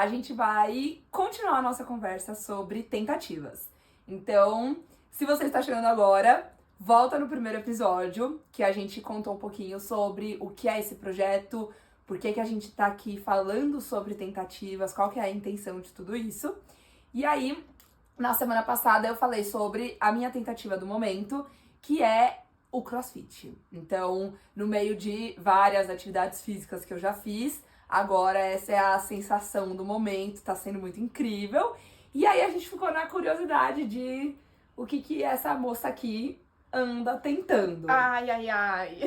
a gente vai continuar a nossa conversa sobre tentativas. Então, se você está chegando agora, volta no primeiro episódio, que a gente contou um pouquinho sobre o que é esse projeto, por que a gente tá aqui falando sobre tentativas, qual que é a intenção de tudo isso. E aí, na semana passada, eu falei sobre a minha tentativa do momento, que é o CrossFit. Então, no meio de várias atividades físicas que eu já fiz, agora essa é a sensação do momento, tá sendo muito incrível. E aí a gente ficou na curiosidade de o que essa moça aqui anda tentando. Ai, ai, ai.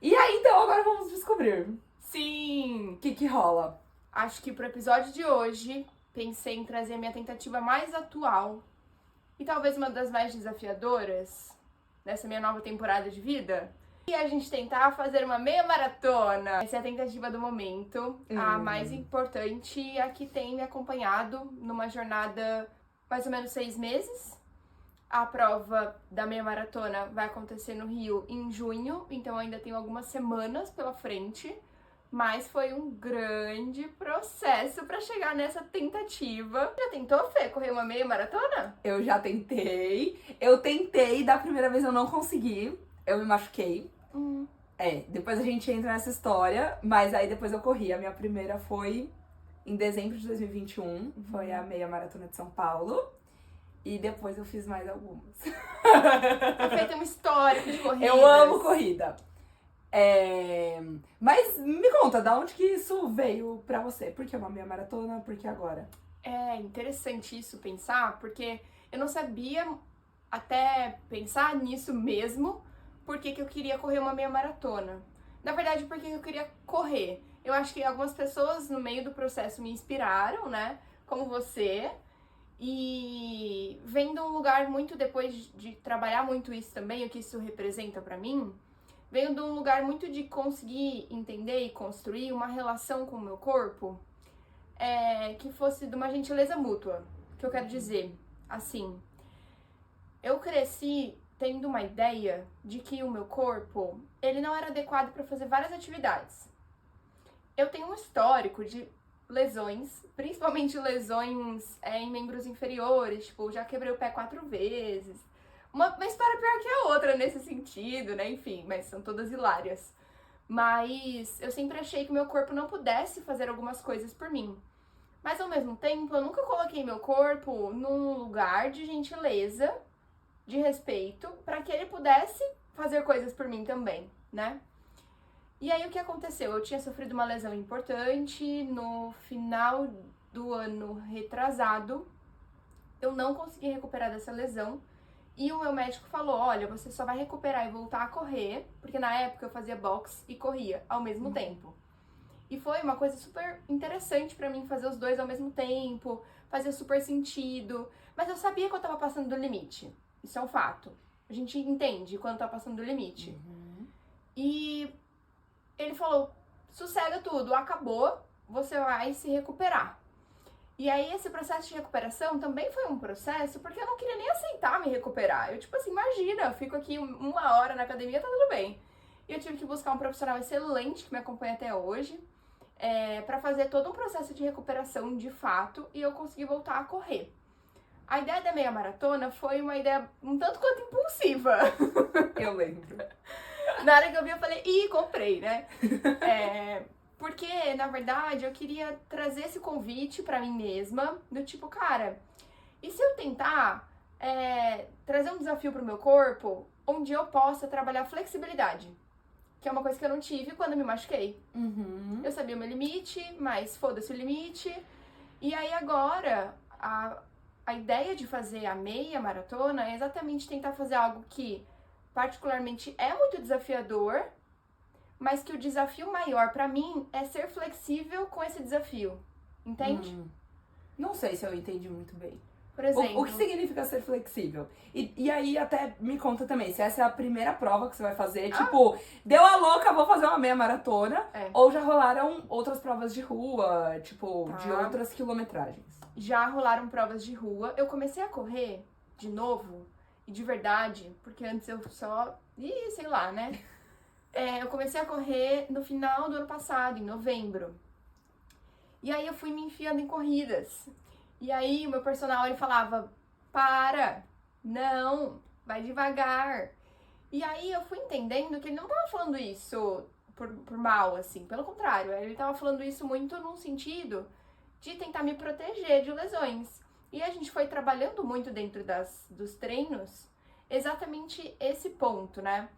E aí, então, agora vamos descobrir. Sim! O que rola? Acho que pro episódio de hoje, pensei em trazer a minha tentativa mais atual e talvez uma das mais desafiadoras dessa minha nova temporada de vida. E a gente tentar fazer uma meia maratona. Essa é a tentativa do momento, a mais importante e a que tem me acompanhado numa jornada mais ou menos 6 meses. A prova da meia maratona vai acontecer no Rio em junho, então ainda tenho algumas semanas pela frente. Mas foi um grande processo pra chegar nessa tentativa. Já tentou, Fê, correr uma meia maratona? Eu já tentei. Eu tentei, da primeira vez eu não consegui. Eu me machuquei. Depois a gente entra nessa história, mas aí depois eu corri. A minha primeira foi em dezembro de 2021, foi a meia maratona de São Paulo. E depois eu fiz mais algumas. A Fê tem um histórico de corridas. Eu amo corrida. Mas me conta, da onde que isso veio pra você? Por que uma meia maratona? Por que agora? É interessante isso pensar, porque eu não sabia até pensar nisso mesmo, porque que eu queria correr uma meia maratona. Na verdade, porque eu queria correr. Eu acho que algumas pessoas no meio do processo me inspiraram, né? Como você. E vendo um lugar muito, depois de trabalhar muito isso também, o que isso representa pra mim, veio de um lugar muito de conseguir entender e construir uma relação com o meu corpo que fosse de uma gentileza mútua. O que eu quero dizer? Assim, eu cresci tendo uma ideia de que o meu corpo, ele não era adequado para fazer várias atividades. Eu tenho um histórico de lesões, principalmente lesões em membros inferiores, tipo, já quebrei o pé 4 vezes. Uma história pior que a outra nesse sentido, né? Enfim, mas são todas hilárias. Mas eu sempre achei que meu corpo não pudesse fazer algumas coisas por mim. Mas ao mesmo tempo, eu nunca coloquei meu corpo num lugar de gentileza, de respeito, para que ele pudesse fazer coisas por mim também, né? E aí o que aconteceu? Eu tinha sofrido uma lesão importante no final do ano retrasado. Eu não consegui recuperar dessa lesão. E o meu médico falou, olha, você só vai recuperar e voltar a correr, porque na época eu fazia boxe e corria ao mesmo tempo. E foi uma coisa super interessante pra mim fazer os dois ao mesmo tempo, fazia super sentido, mas eu sabia que eu tava passando do limite. Isso é um fato. A gente entende quando tá passando do limite. E ele falou, sossega tudo, acabou, você vai se recuperar. E aí esse processo de recuperação também foi um processo, porque eu não queria nem aceitar me recuperar. Eu tipo assim, imagina, eu fico aqui 1 hora na academia, tá tudo bem. E eu tive que buscar um profissional excelente que me acompanha até hoje, pra fazer todo um processo de recuperação de fato, e eu consegui voltar a correr. A ideia da meia maratona foi uma ideia um tanto quanto impulsiva. Eu lembro. Na hora que eu vi, eu falei, comprei, né? Porque, na verdade, eu queria trazer esse convite pra mim mesma, do tipo, cara, e se eu tentar trazer um desafio pro meu corpo, onde eu possa trabalhar flexibilidade? Que é uma coisa que eu não tive quando eu me machuquei. Eu sabia o meu limite, mas foda-se o limite. E aí agora, a ideia de fazer a meia maratona é exatamente tentar fazer algo que particularmente é muito desafiador, mas que o desafio maior pra mim é ser flexível com esse desafio. Entende? Não sei se eu entendi muito bem. Por exemplo, O que significa ser flexível? E aí até me conta também, se essa é a primeira prova que você vai fazer, tipo, deu a louca, vou fazer uma meia maratona, ou já rolaram outras provas de rua, tipo, de outras quilometragens? já rolaram provas de rua. Eu comecei a correr de novo, e de verdade, porque antes eu só... sei lá, né? Eu comecei a correr no final do ano passado, em novembro. E aí eu fui me enfiando em corridas. E aí o meu personal, ele falava, para, não, vai devagar. E aí eu fui entendendo que ele não tava falando isso por mal, assim, pelo contrário, ele tava falando isso muito num sentido de tentar me proteger de lesões. E a gente foi trabalhando muito dentro dos treinos exatamente esse ponto, né?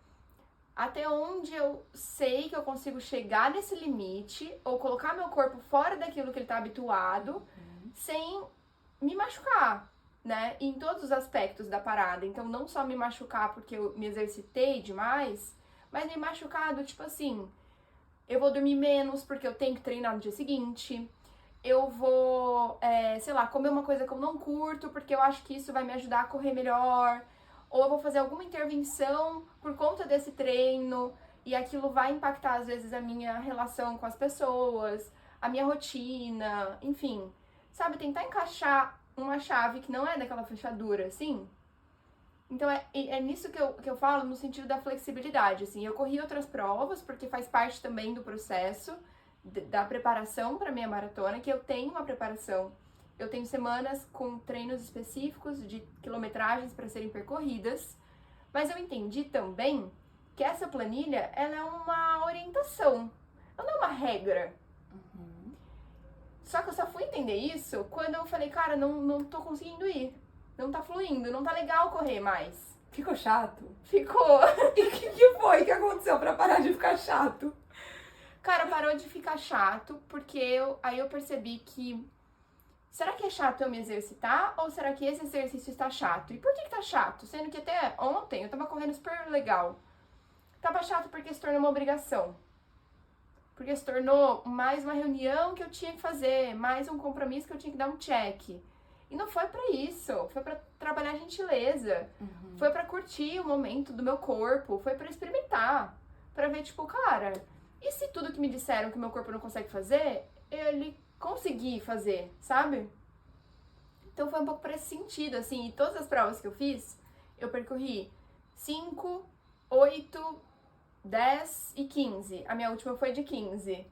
Até onde eu sei que eu consigo chegar nesse limite ou colocar meu corpo fora daquilo que ele tá habituado sem me machucar, né? Em todos os aspectos da parada. Então, não só me machucar porque eu me exercitei demais, mas me machucar do tipo assim, eu vou dormir menos porque eu tenho que treinar no dia seguinte. Eu vou, sei lá, comer uma coisa que eu não curto porque eu acho que isso vai me ajudar a correr melhor. Ou eu vou fazer alguma intervenção por conta desse treino e aquilo vai impactar, às vezes, a minha relação com as pessoas, a minha rotina, enfim. Sabe, tentar encaixar uma chave que não é daquela fechadura, assim. Então, é nisso que eu falo, no sentido da flexibilidade, assim. Eu corri outras provas, porque faz parte também do processo da preparação para minha maratona, que eu tenho uma preparação. Eu tenho semanas com treinos específicos de quilometragens para serem percorridas, mas eu entendi também que essa planilha, ela é uma orientação, ela não é uma regra. Só que eu só fui entender isso quando eu falei, cara, não tô conseguindo ir, não tá fluindo, não tá legal correr mais. Ficou chato? Ficou. E o que foi que aconteceu pra parar de ficar chato? Cara, parou de ficar chato, porque aí eu percebi que será que é chato eu me exercitar ou será que esse exercício está chato? E por que tá chato? Sendo que até ontem eu tava correndo super legal. Tava chato porque se tornou uma obrigação. Porque se tornou mais uma reunião que eu tinha que fazer, mais um compromisso que eu tinha que dar um check. E não foi pra isso, foi pra trabalhar gentileza. Foi pra curtir o momento do meu corpo, foi pra experimentar. Pra ver, tipo, cara, e se tudo que me disseram que o meu corpo não consegue fazer, ele conseguir fazer, sabe? Então foi um pouco pra esse sentido, assim, e todas as provas que eu fiz, eu percorri 5, 8, 10 e 15. A minha última foi de 15.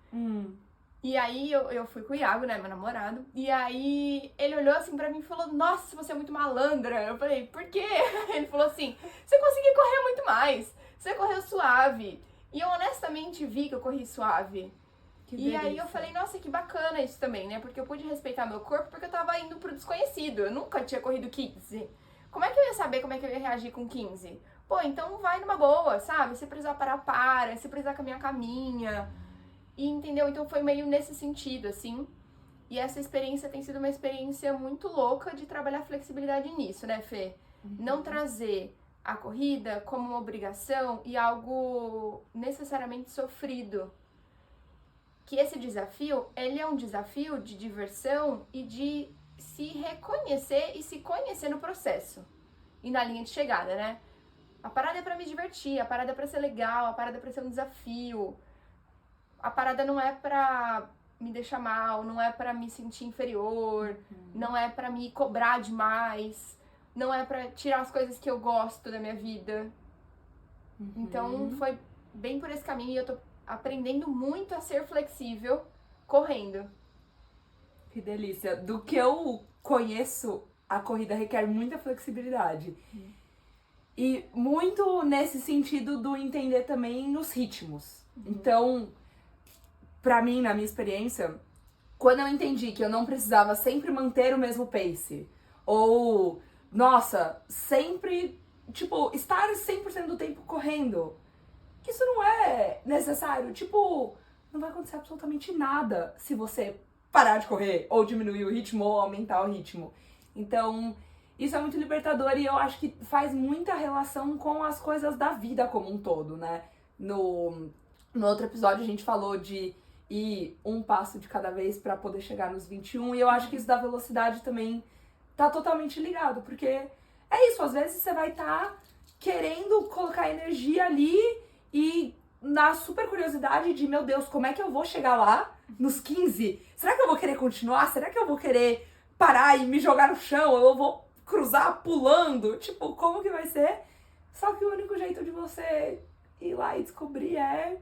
E aí eu fui com o Iago, né, meu namorado, e aí ele olhou assim pra mim e falou, nossa, você é muito malandra. Eu falei, por quê? Ele falou assim, você conseguiu correr muito mais, você correu suave. E eu honestamente vi que eu corri suave. E aí eu falei, nossa, que bacana isso também, né? Porque eu pude respeitar meu corpo porque eu tava indo pro desconhecido. Eu nunca tinha corrido 15. Como é que eu ia saber como é que eu ia reagir com 15? Pô, então vai numa boa, sabe? Se precisar parar, para. Se precisar caminhar, caminha. E entendeu? Então foi meio nesse sentido, assim. E essa experiência tem sido uma experiência muito louca de trabalhar flexibilidade nisso, né, Fê? Não trazer a corrida como uma obrigação e algo necessariamente sofrido. Que esse desafio, ele é um desafio de diversão e de se reconhecer e se conhecer no processo. E na linha de chegada, né? A parada é pra me divertir, a parada é pra ser legal, a parada é pra ser um desafio. A parada não é pra me deixar mal, não é pra me sentir inferior, não é pra me cobrar demais, não é pra tirar as coisas que eu gosto da minha vida. Então foi bem por esse caminho e eu tô aprendendo muito a ser flexível correndo. Que delícia. Do que eu conheço, a corrida requer muita flexibilidade. E muito nesse sentido do entender também nos ritmos. Então, pra mim, na minha experiência, quando eu entendi que eu não precisava sempre manter o mesmo pace, ou, nossa, sempre, tipo, estar 100% do tempo correndo, isso não é necessário. Tipo, não vai acontecer absolutamente nada se você parar de correr, ou diminuir o ritmo, ou aumentar o ritmo. Então, isso é muito libertador e eu acho que faz muita relação com as coisas da vida como um todo, né? No outro episódio a gente falou de ir um passo de cada vez pra poder chegar nos 21 e eu acho que isso da velocidade também tá totalmente ligado, porque é isso, às vezes você vai estar querendo colocar energia ali e na super curiosidade de, meu Deus, como é que eu vou chegar lá nos 15? Será que eu vou querer continuar? Será que eu vou querer parar e me jogar no chão? Ou eu vou cruzar pulando? Tipo, como que vai ser? Só que o único jeito de você ir lá e descobrir é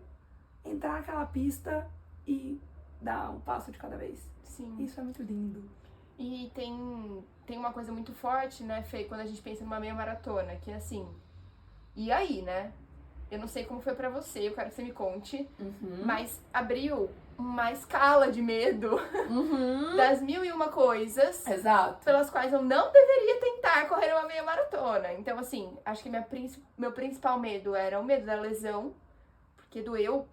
entrar naquela pista e dar um passo de cada vez. Sim. Isso é muito lindo. E tem uma coisa muito forte, né, Fê, quando a gente pensa numa meia maratona, que é assim, e aí, né? Eu não sei como foi pra você, eu quero que você me conte, mas abriu uma escala de medo das 1001 coisas Exato. pelas quais eu não deveria tentar correr uma meia maratona. Então, assim, acho que meu principal medo era o medo da lesão, porque doeu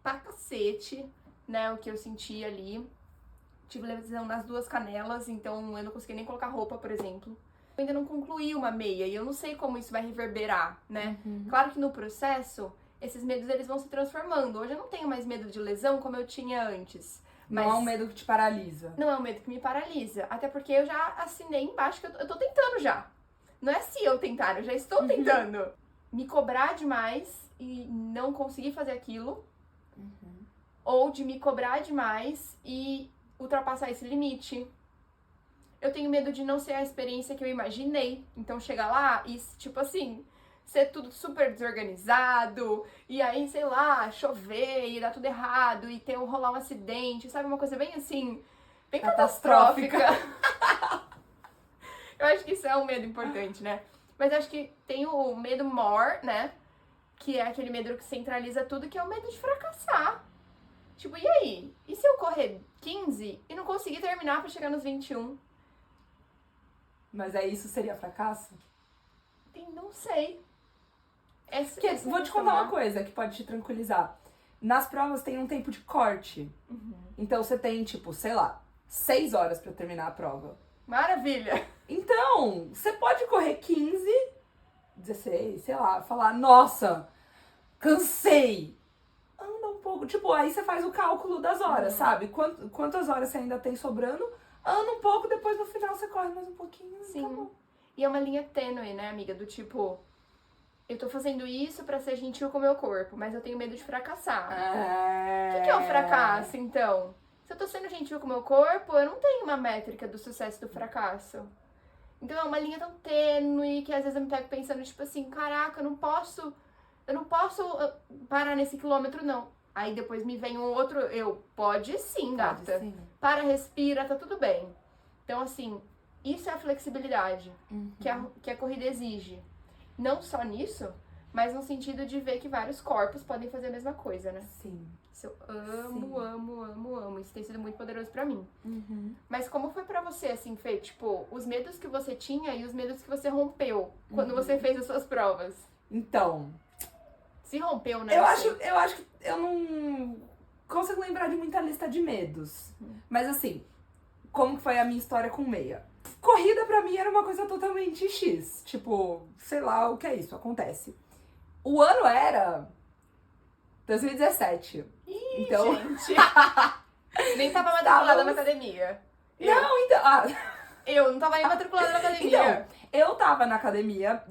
pra cacete, né, o que eu senti ali. Tive lesão nas 2 canelas, então eu não consegui nem colocar roupa, por exemplo. Eu ainda não concluí uma meia e eu não sei como isso vai reverberar, né? Claro que no processo, esses medos eles vão se transformando. Hoje eu não tenho mais medo de lesão como eu tinha antes. Não é um medo que te paralisa. Não é um medo que me paralisa. Até porque eu já assinei embaixo que eu tô tentando já. Não é se eu tentar, eu já estou tentando. Me cobrar demais e não conseguir fazer aquilo. Ou de me cobrar demais e ultrapassar esse limite. Eu tenho medo de não ser a experiência que eu imaginei. Então chegar lá e, tipo assim, ser tudo super desorganizado, e aí, sei lá, chover e dar tudo errado, e rolar um acidente, sabe? Uma coisa bem assim, bem catastrófica. Eu acho que isso é um medo importante, né? Mas acho que tem o medo more, né? Que é aquele medo que centraliza tudo, que é o medo de fracassar. Tipo, e aí? E se eu correr 15 e não conseguir terminar pra chegar nos 21? Mas aí isso seria fracasso? Não sei. Porque, vou te contar uma coisa que pode te tranquilizar. Nas provas tem um tempo de corte. Então você tem, tipo, sei lá, 6 horas pra terminar a prova. Maravilha! Então, você pode correr 15, 16, sei lá, falar, nossa, cansei. Anda um pouco, tipo, aí você faz o cálculo das horas, sabe? Quantas horas você ainda tem sobrando, anda um pouco, depois no final você corre mais um pouquinho. Sim. Acabou. E é uma linha tênue, né, amiga? Do tipo, eu tô fazendo isso pra ser gentil com o meu corpo, mas eu tenho medo de fracassar. O que é o fracasso, então? Se eu tô sendo gentil com o meu corpo, eu não tenho uma métrica do sucesso e do fracasso. Então é uma linha tão tênue que às vezes eu me pego pensando, tipo assim, caraca, eu não posso parar nesse quilômetro, não. Aí depois me vem um outro, pode sim, gata. Pode sim. Para, respira, tá tudo bem. Então, assim, isso é a flexibilidade que a corrida exige. Não só nisso, mas no sentido de ver que vários corpos podem fazer a mesma coisa, né? Sim. Isso eu amo, Sim. amo. Isso tem sido muito poderoso pra mim. Mas como foi pra você, assim, Fê? Tipo, os medos que você tinha e os medos que você rompeu quando você fez as suas provas? Então, Se rompeu, né? eu acho que eu não consigo lembrar de muita lista de medos. Mas assim, como foi a minha história com meia? Corrida pra mim era uma coisa totalmente X. Tipo, sei lá o que é isso, acontece. O ano era 2017. Então, Gente. Nem tava matriculada na academia. não, então, Eu não tava nem matriculada na academia. então, eu tava na academia,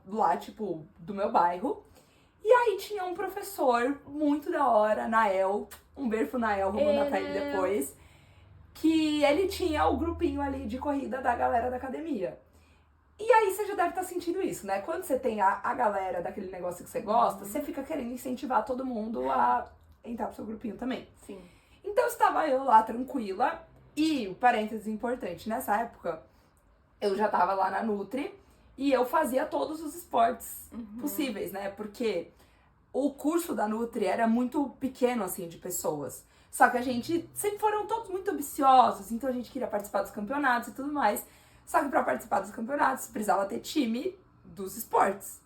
lá, tipo, do meu bairro. E aí tinha um professor muito da hora, Nael. Um beijo pro Nael, vou mandar pra ele depois. Que ele tinha o grupinho ali de corrida da galera da academia. E aí você já deve estar sentindo isso, né? Quando você tem a galera daquele negócio que você gosta, você fica querendo incentivar todo mundo a entrar pro seu grupinho também. Sim. Então estava eu lá tranquila. E, parênteses importante, nessa época, eu já tava lá na Nutri e eu fazia todos os esportes possíveis, né? Porque o curso da Nutri era muito pequeno, assim, de pessoas. Só que a gente sempre foram todos muito ambiciosos, então a gente queria participar dos campeonatos e tudo mais. Só que pra participar dos campeonatos precisava ter time dos esportes.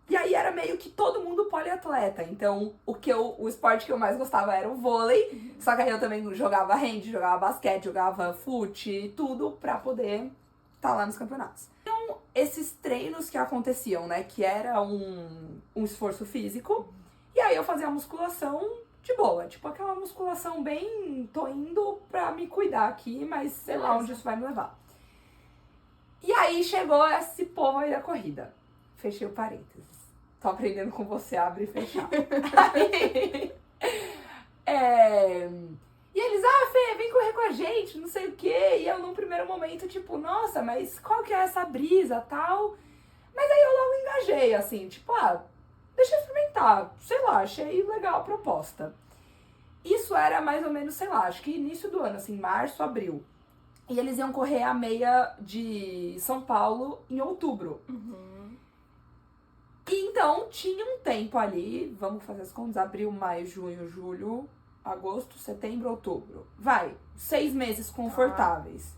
E aí era meio que todo mundo poliatleta. Então o esporte que eu mais gostava era o vôlei. Só que aí eu também jogava hand, jogava basquete, jogava fute, tudo pra poder estar lá nos campeonatos. Então esses treinos que aconteciam, né, que era um esforço físico. E aí eu fazia a musculação de boa, tipo aquela musculação bem, tô indo pra me cuidar aqui, mas sei lá onde isso vai me levar. E aí chegou esse povo aí da corrida. Fechei o parênteses. Tô aprendendo com você, abre e fechar. E eles, Fê, vem correr com a gente, não sei o quê. E eu num primeiro momento, tipo, nossa, mas qual que é essa brisa, tal? Mas aí eu logo engajei, assim, tipo, deixa eu experimentar. Sei lá, achei legal a proposta. Isso era mais ou menos, sei lá, acho que início do ano, assim, março, abril. E eles iam correr a meia de São Paulo em outubro. E então tinha um tempo ali, vamos fazer as contas, abril, maio, junho, julho, agosto, setembro, outubro. Vai, 6 meses confortáveis.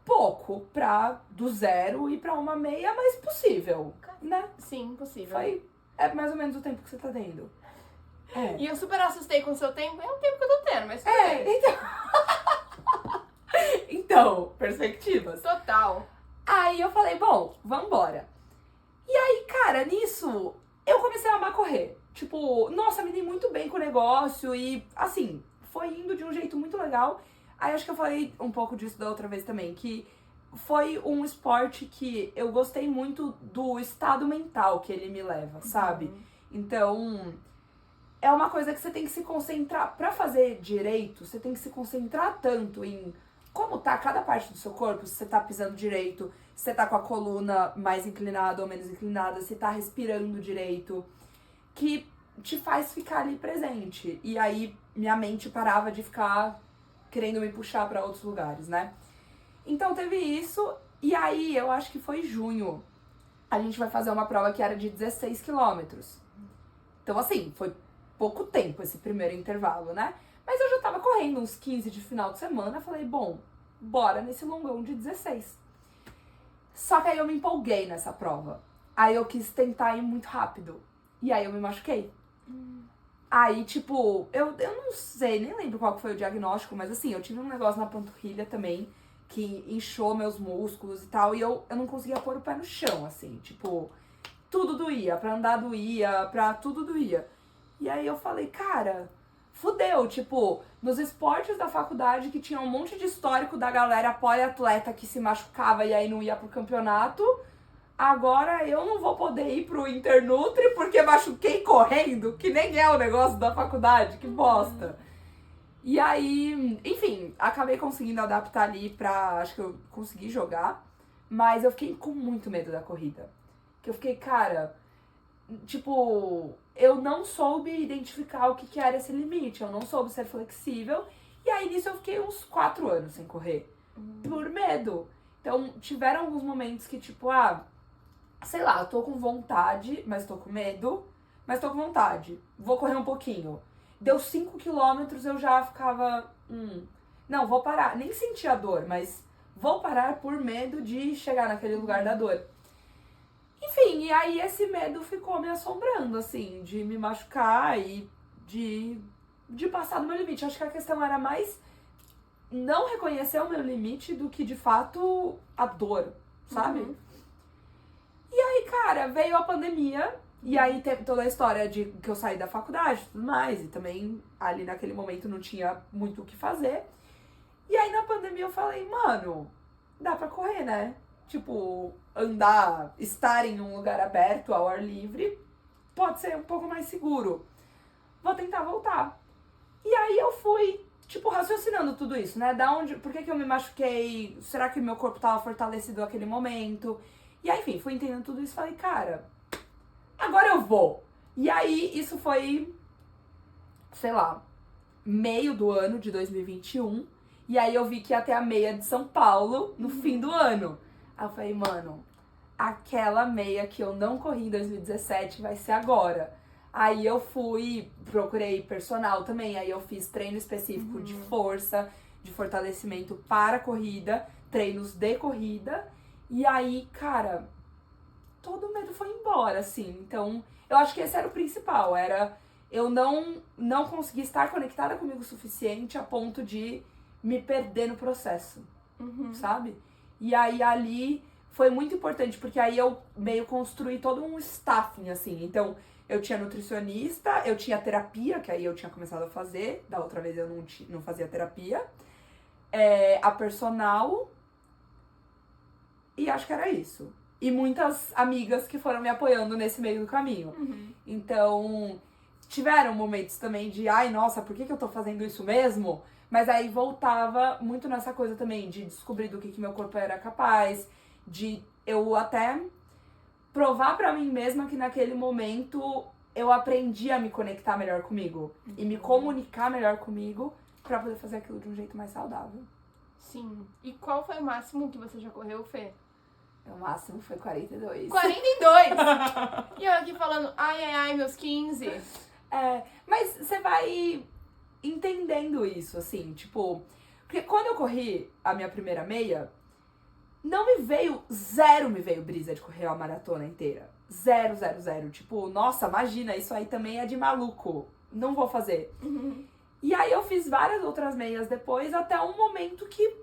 Pouco pra do zero ir pra uma meia, mas possível, né? Sim, possível. É mais ou menos o tempo que você tá tendo. E eu super assustei com o seu tempo. É o tempo que eu tô tendo, mas tudo bem. Então, perspectivas. Total. Aí eu falei, bom, vambora. E aí, cara, nisso, eu comecei a amar correr. Tipo, nossa, me dei muito bem com o negócio e, assim, foi indo de um jeito muito legal. Aí acho que eu falei um pouco disso da outra vez também, que foi um esporte que eu gostei muito do estado mental que ele me leva, sabe? Então, é uma coisa que você tem que se concentrar, pra fazer direito, você tem que se concentrar tanto em como tá cada parte do seu corpo, se você tá pisando direito, se você tá com a coluna mais inclinada ou menos inclinada, se tá respirando direito, que te faz ficar ali presente. E aí minha mente parava de ficar querendo me puxar pra outros lugares, né? Então teve isso, e aí eu acho que foi junho. A gente vai fazer uma prova que era de 16 quilômetros. Então assim, foi pouco tempo esse primeiro intervalo, né? Mas eu já tava correndo uns 15 de final de semana, falei, bom, bora nesse longão de 16. Só que aí eu me empolguei nessa prova. Aí eu quis tentar ir muito rápido. E aí eu me machuquei. Aí, tipo, eu não sei, nem lembro qual que foi o diagnóstico, mas assim, eu tive um negócio na panturrilha também, que inchou meus músculos e tal, e eu não conseguia pôr o pé no chão, assim, tipo, tudo doía, pra andar doía, pra tudo doía. E aí eu falei, cara, fudeu, tipo, nos esportes da faculdade que tinha um monte de histórico da galera poliatleta que se machucava e aí não ia pro campeonato, agora eu não vou poder ir pro Internutri porque machuquei correndo, que nem é o negócio da faculdade, que bosta. E aí, enfim, acabei conseguindo adaptar ali pra, acho que eu consegui jogar, mas eu fiquei com muito medo da corrida. Que eu fiquei, cara, tipo, eu não soube identificar o que era esse limite, eu não soube ser flexível, e aí nisso eu fiquei uns 4 anos sem correr, por medo. Então, tiveram alguns momentos que, tipo, sei lá, eu tô com vontade, mas tô com medo, mas tô com vontade, vou correr um pouquinho. Deu 5 quilômetros, eu já ficava, não, vou parar, nem sentia a dor, mas vou parar por medo de chegar naquele lugar da dor. Enfim, e aí esse medo ficou me assombrando, assim, de me machucar e de passar do meu limite. Acho que a questão era mais não reconhecer o meu limite do que, de fato, a dor, sabe? E aí, cara, veio a pandemia, e aí teve toda a história de que eu saí da faculdade e tudo mais, e também ali naquele momento não tinha muito o que fazer. E aí na pandemia eu falei, mano, dá pra correr, né? Tipo, andar, estar em um lugar aberto, ao ar livre, pode ser um pouco mais seguro. Vou tentar voltar. E aí eu fui, tipo, raciocinando tudo isso, né? Por que eu me machuquei? Será que meu corpo tava fortalecido naquele momento? E aí, enfim, fui entendendo tudo isso e falei, cara, agora eu vou. E aí, isso foi, sei lá, meio do ano de 2021. E aí eu vi que ia ter a meia de São Paulo no fim do ano. Aí eu falei, mano, aquela meia que eu não corri em 2017 vai ser agora. Aí eu procurei personal também, aí eu fiz treino específico de força, de fortalecimento para corrida, treinos de corrida. E aí, cara, todo o medo foi embora, assim. Então, eu acho que esse era o principal, era eu não conseguir estar conectada comigo o suficiente a ponto de me perder no processo, sabe? E aí, ali, foi muito importante, porque aí eu meio construí todo um staffing, assim. Então, eu tinha nutricionista, eu tinha terapia, que aí eu tinha começado a fazer, da outra vez eu não fazia terapia, a personal, e acho que era isso. E muitas amigas que foram me apoiando nesse meio do caminho. Então, tiveram momentos também de, ai, nossa, por que eu tô fazendo isso mesmo? Mas aí voltava muito nessa coisa também de descobrir do que meu corpo era capaz, de eu até provar pra mim mesma que naquele momento eu aprendi a me conectar melhor comigo. E me comunicar melhor comigo pra poder fazer aquilo de um jeito mais saudável. Sim. E qual foi o máximo que você já correu, Fê? O máximo foi 42. 42! E eu aqui falando, ai, meus 15. Mas você vai entendendo isso, assim, tipo... Porque quando eu corri a minha primeira meia, zero me veio brisa de correr a maratona inteira. Zero. Tipo, nossa, imagina, isso aí também é de maluco. Não vou fazer. E aí eu fiz várias outras meias depois, até um momento que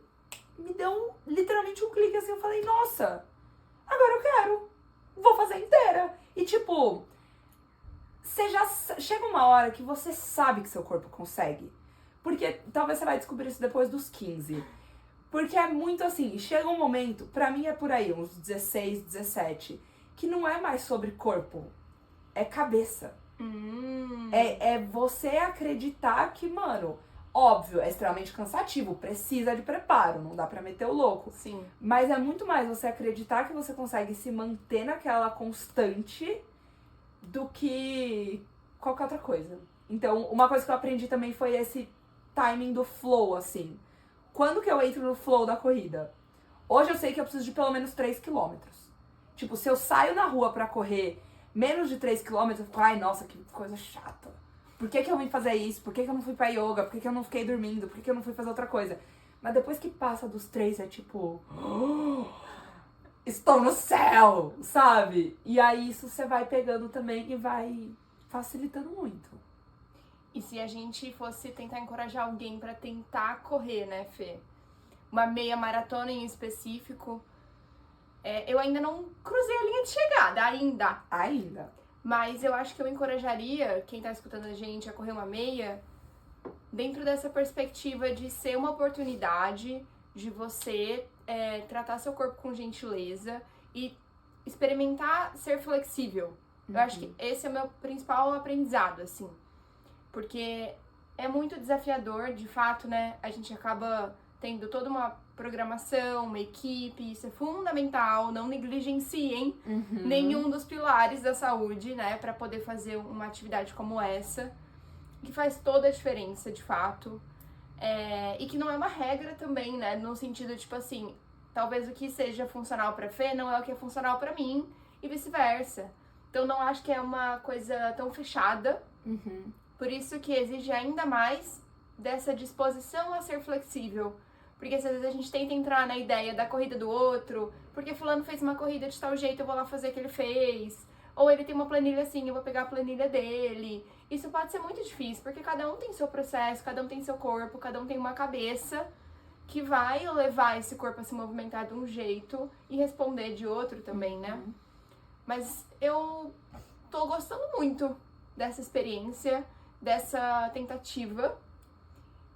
me deu literalmente um clique, assim, eu falei, nossa, agora eu quero. Vou fazer inteira. E tipo... Você já chega uma hora que você sabe que seu corpo consegue. Porque talvez você vai descobrir isso depois dos 15. Porque é muito assim, chega um momento, pra mim é por aí, uns 16, 17, que não é mais sobre corpo, é cabeça. É você acreditar que, mano, óbvio, é extremamente cansativo, precisa de preparo, não dá pra meter o louco. Sim. Mas é muito mais você acreditar que você consegue se manter naquela constante do que qualquer outra coisa. Então, uma coisa que eu aprendi também foi esse timing do flow, assim. Quando que eu entro no flow da corrida? Hoje eu sei que eu preciso de pelo menos 3 quilômetros. Tipo, se eu saio na rua pra correr menos de 3 quilômetros, eu fico, ai, nossa, que coisa chata. Por que eu vim fazer isso? Por que eu não fui pra yoga? Por que eu não fiquei dormindo? Por que eu não fui fazer outra coisa? Mas depois que passa dos 3, é tipo... estou no céu, sabe? E aí isso você vai pegando também e vai facilitando muito. E se a gente fosse tentar encorajar alguém pra tentar correr, né, Fê? Uma meia maratona em específico. Eu ainda não cruzei a linha de chegada, ainda. Mas eu acho que eu encorajaria quem tá escutando a gente a correr uma meia dentro dessa perspectiva de ser uma oportunidade de você tratar seu corpo com gentileza e experimentar ser flexível. Eu acho que esse é o meu principal aprendizado, assim. Porque é muito desafiador, de fato, né? A gente acaba tendo toda uma programação, uma equipe, isso é fundamental, não negligenciem nenhum dos pilares da saúde, né? Pra poder fazer uma atividade como essa, que faz toda a diferença, de fato. E que não é uma regra também, né? No sentido, tipo assim, talvez o que seja funcional pra Fê não é o que é funcional pra mim, e vice-versa. Então não acho que é uma coisa tão fechada. Por isso que exige ainda mais dessa disposição a ser flexível. Porque às vezes a gente tenta entrar na ideia da corrida do outro, porque fulano fez uma corrida de tal jeito, eu vou lá fazer o que ele fez. Ou ele tem uma planilha assim, eu vou pegar a planilha dele. Isso pode ser muito difícil, porque cada um tem seu processo, cada um tem seu corpo, cada um tem uma cabeça que vai levar esse corpo a se movimentar de um jeito e responder de outro também, né? Mas eu tô gostando muito dessa experiência, dessa tentativa.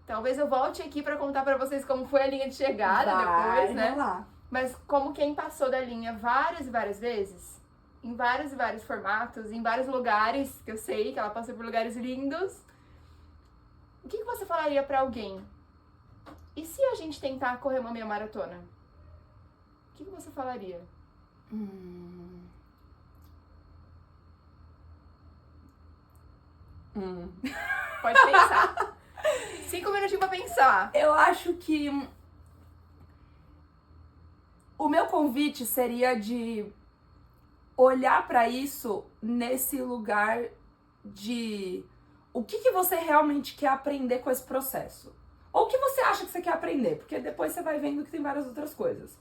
Talvez eu volte aqui pra contar pra vocês como foi a linha de chegada depois, né? Lá. Mas como quem passou da linha várias e várias vezes, em vários e vários formatos, em vários lugares, que eu sei que ela passou por lugares lindos, o que você falaria pra alguém? E se a gente tentar correr uma meia maratona? O que você falaria? Pode pensar. 5 minutinhos pra pensar. Eu acho que o meu convite seria de olhar pra isso nesse lugar de o que você realmente quer aprender com esse processo. Ou o que você acha que você quer aprender, porque depois você vai vendo que tem várias outras coisas.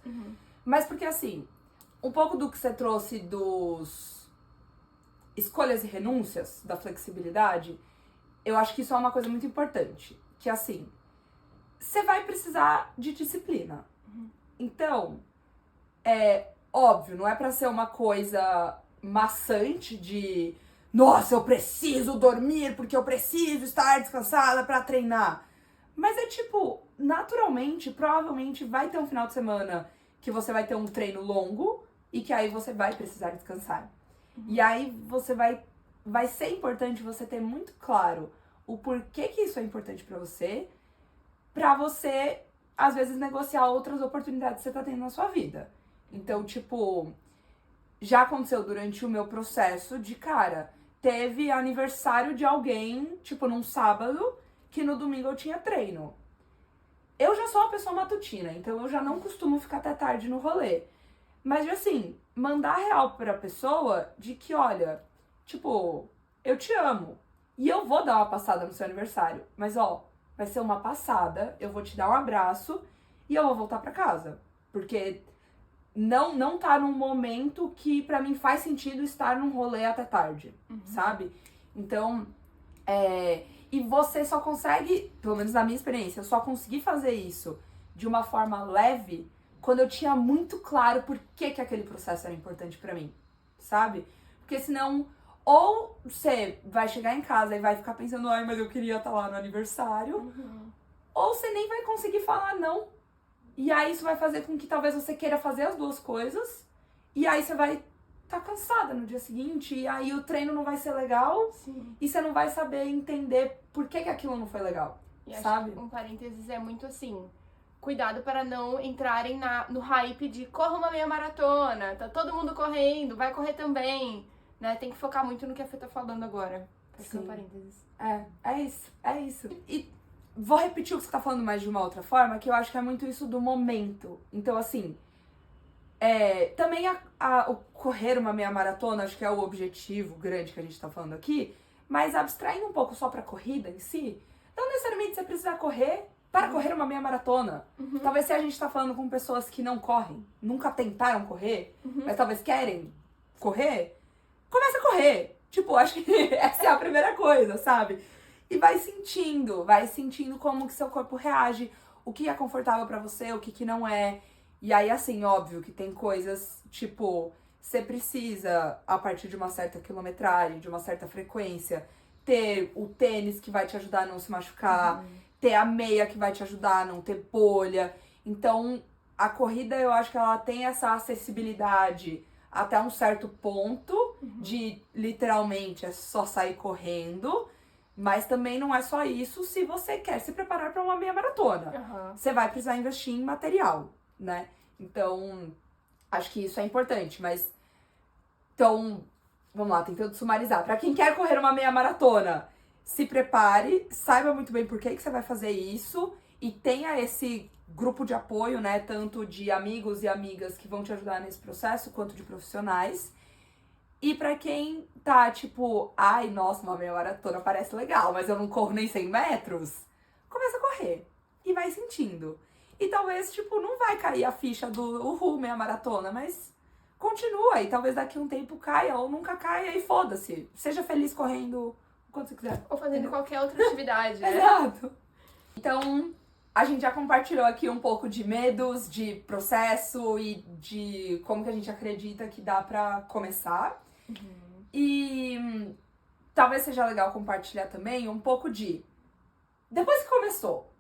Mas porque assim, um pouco do que você trouxe dos escolhas e renúncias, da flexibilidade, eu acho que isso é uma coisa muito importante. Que assim, você vai precisar de disciplina. Então, óbvio, não é pra ser uma coisa maçante de nossa, eu preciso dormir porque eu preciso estar descansada pra treinar. Mas é tipo, naturalmente, provavelmente vai ter um final de semana que você vai ter um treino longo e que aí você vai precisar descansar. E aí vai ser importante você ter muito claro o porquê que isso é importante pra você, às vezes, negociar outras oportunidades que você tá tendo na sua vida. Então, tipo, já aconteceu durante o meu processo de, cara, teve aniversário de alguém, tipo, num sábado, que no domingo eu tinha treino. Eu já sou uma pessoa matutina, então eu já não costumo ficar até tarde no rolê. Mas, assim, mandar real pra pessoa de que, olha, tipo, eu te amo. E eu vou dar uma passada no seu aniversário. Mas, ó, vai ser uma passada, eu vou te dar um abraço e eu vou voltar pra casa. Porque não tá num momento que pra mim faz sentido estar num rolê até tarde, sabe? Então, e você só consegue, pelo menos na minha experiência, eu só consegui fazer isso de uma forma leve quando eu tinha muito claro por que aquele processo era importante pra mim, sabe? Porque senão, ou você vai chegar em casa e vai ficar pensando, ai, mas eu queria estar lá no aniversário, ou você nem vai conseguir falar não. E aí isso vai fazer com que talvez você queira fazer as duas coisas, e aí você vai estar cansada no dia seguinte, e aí o treino não vai ser legal, Sim. e você não vai saber entender por que aquilo não foi legal, E sabe? acho que um parênteses é muito assim, cuidado para não entrarem no hype de corra uma meia maratona, tá todo mundo correndo, vai correr também, né? Tem que focar muito no que a Fê tá falando agora. Esse é um parênteses. É isso. E vou repetir o que você tá falando mais de uma outra forma, que eu acho que é muito isso do momento. Então, assim, também o correr uma meia maratona, acho que é o objetivo grande que a gente tá falando aqui, mas abstraindo um pouco só pra corrida em si, não necessariamente você precisa correr para correr uma meia maratona. Talvez se a gente tá falando com pessoas que não correm, nunca tentaram correr, mas talvez querem correr, começa a correr. Tipo, acho que essa é a primeira coisa, sabe? E vai sentindo como que seu corpo reage, o que é confortável pra você, o que não é. E aí, assim, óbvio que tem coisas, tipo, você precisa, a partir de uma certa quilometragem, de uma certa frequência, ter o tênis que vai te ajudar a não se machucar, ter a meia que vai te ajudar a não ter bolha. Então, a corrida, eu acho que ela tem essa acessibilidade até um certo ponto, de literalmente é só sair correndo, mas também não é só isso se você quer se preparar para uma meia maratona. Você vai precisar investir em material, né? Então, acho que isso é importante, mas então, vamos lá, tentando sumarizar. Para quem quer correr uma meia maratona, se prepare, saiba muito bem por que você vai fazer isso e tenha esse grupo de apoio, né, tanto de amigos e amigas que vão te ajudar nesse processo, quanto de profissionais. E pra quem tá, tipo, ai, nossa, uma meia maratona parece legal, mas eu não corro nem 100 metros, começa a correr e vai sentindo. E talvez, tipo, não vai cair a ficha do uhul, meia maratona, mas continua e talvez daqui a um tempo caia ou nunca caia e foda-se. Seja feliz correndo o quanto você quiser. Ou fazendo qualquer outra atividade, né? Exato. Então, a gente já compartilhou aqui um pouco de medos, de processo e de como que a gente acredita que dá pra começar. E talvez seja legal compartilhar também um pouco de... Depois que começou,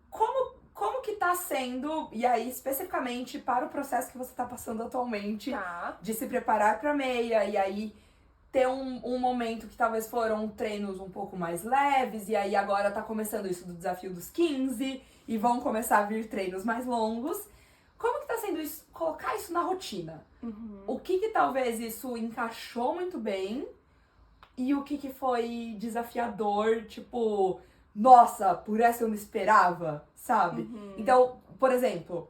como que tá sendo, e aí especificamente para o processo que você tá passando atualmente, de se preparar pra meia, e aí ter um momento que talvez foram treinos um pouco mais leves, e aí agora tá começando isso do desafio dos 15, e vão começar a vir treinos mais longos. Como que tá sendo isso, colocar isso na rotina? O que talvez isso encaixou muito bem, e o que foi desafiador, tipo, nossa, por essa eu não esperava, sabe? Então, por exemplo,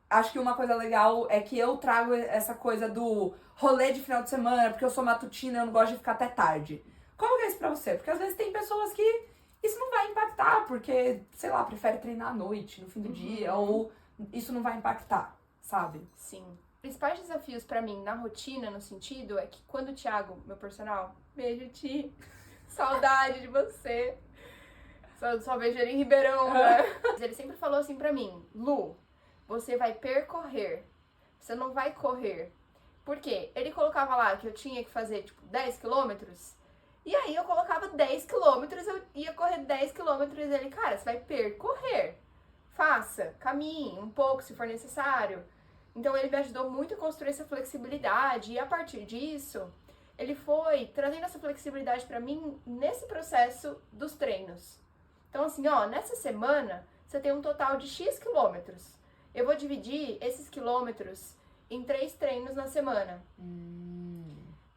acho que uma coisa legal é que eu trago essa coisa do rolê de final de semana, porque eu sou matutina e eu não gosto de ficar até tarde. Como que é isso pra você? Porque às vezes tem pessoas que isso não vai impactar, porque, sei lá, prefere treinar à noite, no fim do dia, ou isso não vai impactar, sabe? Sim. Os principais desafios pra mim na rotina, no sentido, é que quando o Thiago, meu personal, beijo, Ti, saudade de você. Só vejo ele em Ribeirão, né? Ele sempre falou assim pra mim, Lu, você vai percorrer, você não vai correr. Por quê? Ele colocava lá que eu tinha que fazer, tipo, 10 quilômetros, e aí eu colocava 10 quilômetros, eu ia correr 10 quilômetros, e ele, cara, você vai percorrer. Faça, caminhe um pouco se for necessário. Então ele me ajudou muito a construir essa flexibilidade, e a partir disso, ele foi trazendo essa flexibilidade pra mim nesse processo dos treinos. Então assim, ó, nessa semana, você tem um total de X quilômetros. Eu vou dividir esses quilômetros em 3 treinos na semana.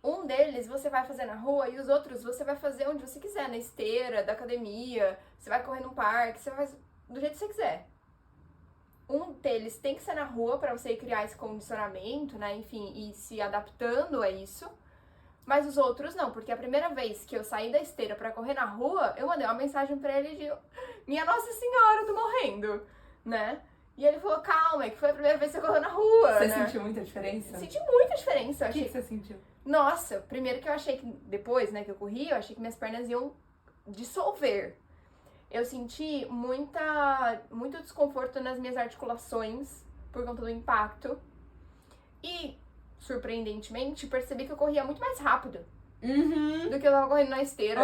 Um um deles você vai fazer na rua e os outros você vai fazer onde você quiser, na esteira, da academia, você vai correr num parque, você vai fazer do jeito que você quiser. Um deles tem que ser na rua para você criar esse condicionamento, né? Enfim, e se adaptando a isso. Mas os outros não, porque a primeira vez que eu saí da esteira pra correr na rua, eu mandei uma mensagem pra ele de minha Nossa Senhora, eu tô morrendo, né? E ele falou, calma, é que foi a primeira vez que você correu na rua, Você né? sentiu muita diferença? Senti muita diferença. O que você sentiu? Nossa, primeiro que eu achei que, depois, né, que eu corri, eu achei que minhas pernas iam dissolver. Eu senti muito desconforto nas minhas articulações por conta do impacto. E, surpreendentemente, percebi que eu corria muito mais rápido do que eu tava correndo na esteira.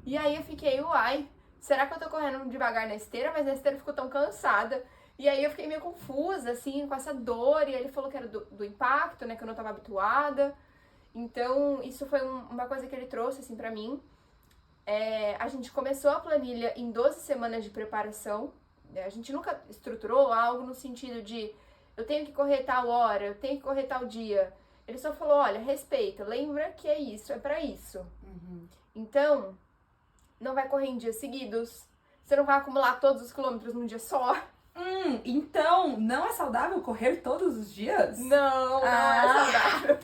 E aí eu fiquei, uai, será que eu tô correndo devagar na esteira? Mas na esteira ficou tão cansada. E aí eu fiquei meio confusa, assim, com essa dor. E ele falou que era do impacto, né, que eu não tava habituada. Então, isso foi uma coisa que ele trouxe, assim, pra mim. A gente começou a planilha em 12 semanas de preparação. A gente nunca estruturou algo no sentido de eu tenho que correr tal hora, eu tenho que correr tal dia. Ele só falou, olha, respeita, lembra que é isso, é pra isso. Então, não vai correr em dias seguidos, você não vai acumular todos os quilômetros num dia só. Então, não é saudável correr todos os dias? Não é saudável.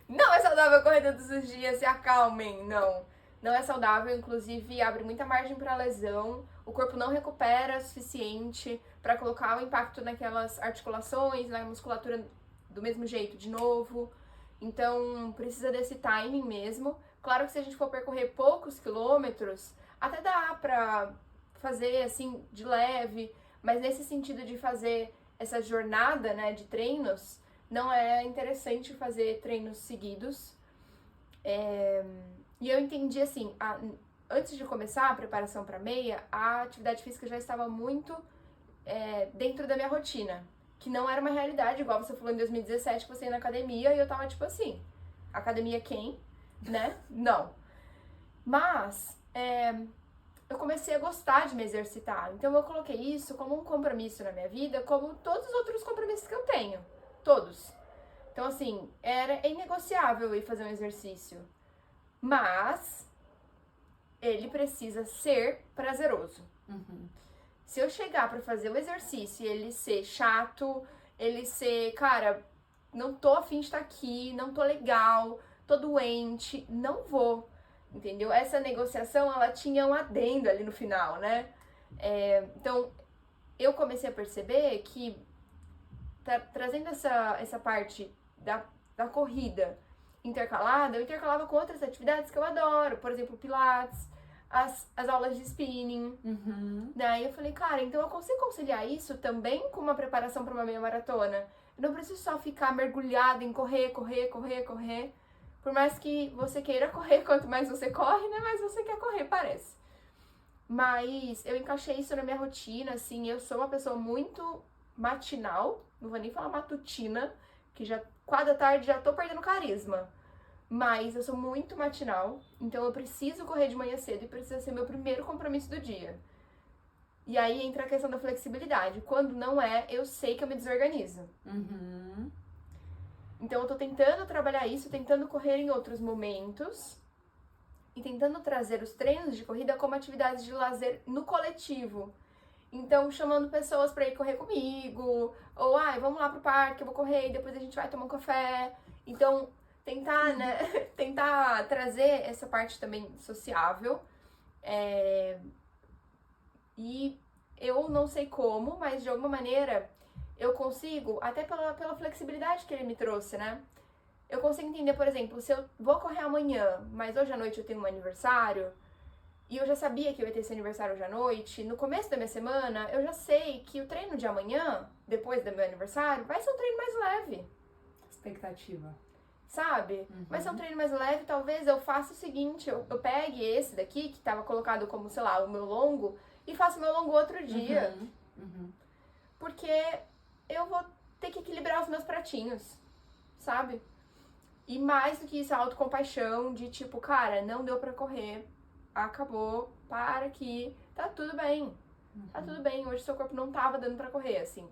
Não é saudável correr todos os dias, se acalmem, não. Não é saudável, inclusive abre muita margem para lesão, o corpo não recupera o suficiente para colocar o impacto naquelas articulações, na musculatura do mesmo jeito de novo. Então, precisa desse timing mesmo. Claro que se a gente for percorrer poucos quilômetros, até dá pra fazer assim de leve, mas nesse sentido de fazer essa jornada, né, de treinos, não é interessante fazer treinos seguidos. E eu entendi assim, antes de começar a preparação para meia, a atividade física já estava muito dentro da minha rotina, que não era uma realidade, igual você falou em 2017, que você ia na academia e eu tava tipo assim, academia quem? Né? Não. Mas eu comecei a gostar de me exercitar, então eu coloquei isso como um compromisso na minha vida, como todos os outros compromissos que eu tenho, todos. Então assim, é inegociável ir fazer um exercício. Mas ele precisa ser prazeroso. Se eu chegar pra fazer o exercício e ele ser chato, ele ser, cara, não tô afim de estar aqui, não tô legal, tô doente, não vou, entendeu? Essa negociação, ela tinha um adendo ali no final, né? Então, eu comecei a perceber que trazendo essa parte da corrida intercalada, eu intercalava com outras atividades que eu adoro, por exemplo, pilates, as aulas de spinning. Daí eu falei, cara, então eu consigo conciliar isso também com uma preparação para uma meia maratona. Eu não preciso só ficar mergulhada em correr. Por mais que você queira correr, quanto mais você corre, né, mais você quer correr, parece. Mas eu encaixei isso na minha rotina, assim, eu sou uma pessoa muito matinal, não vou nem falar matutina, que já 4 da tarde já tô perdendo carisma. Mas eu sou muito matinal, então eu preciso correr de manhã cedo e precisa ser meu primeiro compromisso do dia. E aí entra a questão da flexibilidade. Quando não é, eu sei que eu me desorganizo. Então eu tô tentando trabalhar isso, tentando correr em outros momentos e tentando trazer os treinos de corrida como atividades de lazer no coletivo. Então, chamando pessoas pra ir correr comigo, ou, vamos lá pro parque, eu vou correr e depois a gente vai tomar um café. Então, tentar, né, tentar trazer essa parte também sociável. E eu não sei como, mas de alguma maneira eu consigo, até pela flexibilidade que ele me trouxe, né? Eu consigo entender, por exemplo, se eu vou correr amanhã, mas hoje à noite eu tenho um aniversário, e eu já sabia que eu ia ter esse aniversário hoje à noite, no começo da minha semana, eu já sei que o treino de amanhã, depois do meu aniversário, vai ser um treino mais leve. Expectativa. Sabe? Vai ser um treino mais leve, talvez eu faça o seguinte, eu pegue esse daqui, que tava colocado como, sei lá, o meu longo, e faça o meu longo outro dia. Porque eu vou ter que equilibrar os meus pratinhos, sabe? E mais do que isso, a autocompaixão de tipo, cara, não deu pra correr, acabou, para aqui, tá tudo bem. Tá tudo bem, hoje seu corpo não tava dando pra correr, assim.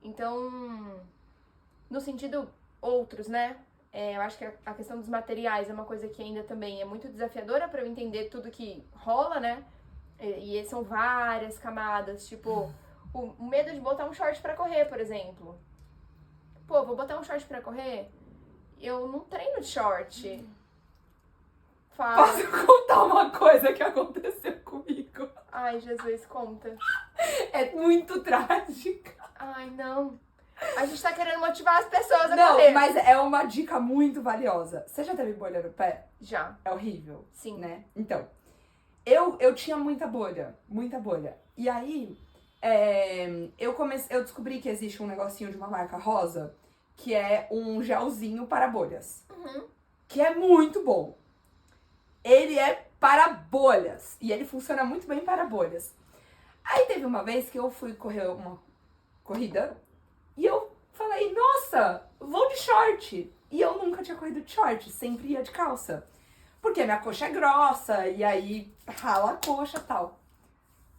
Então, no sentido outros, né? Eu acho que a questão dos materiais é uma coisa que ainda também é muito desafiadora pra eu entender tudo que rola, né? E são várias camadas, tipo, o medo de botar um short pra correr, por exemplo. Pô, vou botar um short pra correr? Eu não treino de short. Fala. Posso contar uma coisa que aconteceu comigo? Ai, Jesus, conta. É muito trágica. Ai, não. A gente tá querendo motivar as pessoas a Não, correr. mas é uma dica muito valiosa. Você já teve bolha no pé? Já. É horrível. Sim. Né? Então, eu tinha muita bolha. Muita bolha. E aí, eu descobri que existe um negocinho de uma marca rosa, que é um gelzinho para bolhas. Uhum. Que é muito bom. Ele é para bolhas. E ele funciona muito bem para bolhas. Aí teve uma vez que eu fui correr uma corrida e eu falei, nossa, vou de short. E eu nunca tinha corrido de short, sempre ia de calça. Porque minha coxa é grossa e aí rala a coxa e tal.